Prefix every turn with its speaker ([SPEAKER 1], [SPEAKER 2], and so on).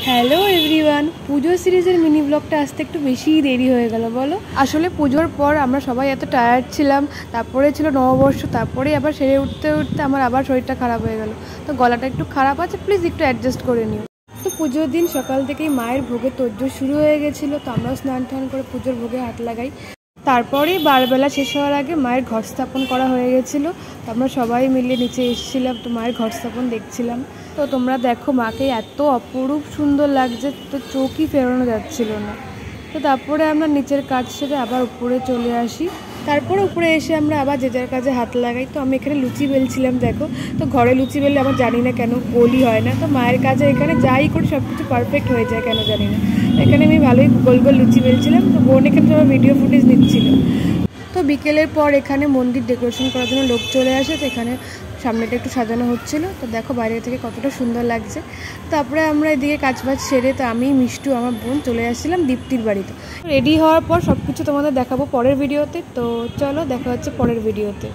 [SPEAKER 1] Hello everyone, পুজো সিরিজের mini ব্লগটা আসতে একটু বেশিই দেরি হয়ে গেল বলো। আসলে পুজোর পর আমরা সবাই এত টায়ার্ড ছিলাম, তারপরে ছিল নববর্ষ, তারপরে আবার সেরে উঠতে উঠতে আমার আবার শরীরটা খারাপ হয়ে গেল। তো গলাটা একটু খারাপ আছে, প্লিজ একটু অ্যাডজাস্ট করে নিও। তো পুজোর দিন সকাল থেকেই মায়ের ভোগের তোড়জোড় শুরু হয়ে গেছিলো, তো আমরাও স্নান টান করে পুজোর ভোগে হাত লাগাই। তারপরেই বারবেলা শেষ হওয়ার আগে মায়ের ঘর স্থাপন করা হয়ে গেছিলো, তো আমরা সবাই মিলে নিচে এসেছিলাম, তো মায়ের ঘর স্থাপন দেখছিলাম। তো তোমরা দেখো মাকে এত অপরূপ সুন্দর লাগছে, তো চোখই ফেরানো যাচ্ছিল না। তো তারপরে আমরা নিচের কাজ সেরে আবার উপরে চলে আসি। তারপরে উপরে এসে আমরা আবার যে যার কাজে হাত লাগাই। তো আমি এখানে লুচি বেলছিলাম, দেখো। তো ঘরে লুচি বেললে আমার জানি না কেন গোলই হয় না, তো মায়ের কাজে এখানে যাই করে সব কিছু পারফেক্ট হয়ে যায় কেন জানি না। এখানে আমি ভালোই গোল গোল লুচি বেলছিলাম, তো বোন এখানে সবাই ভিডিও ফুটেজ নিচ্ছিল। তো বিকেলের পর এখানে মন্দির ডেকোরেশন করার জন্য লোক চলে আসে, তো এখানে সামনেটা একটু সাজানো হচ্ছিল। তো দেখো বাইরে থেকে কতটা সুন্দর লাগছে। তারপরে আমরা এদিকে কাজবাজ সেরে, তো আমি মিষ্টু আমার বোন চলে আসছিলাম দীপ্তির বাড়িতে। রেডি হওয়ার পর সব কিছু তোমাদের দেখাবো পরের ভিডিওতে। তো চলো দেখা হচ্ছে পরের ভিডিওতে।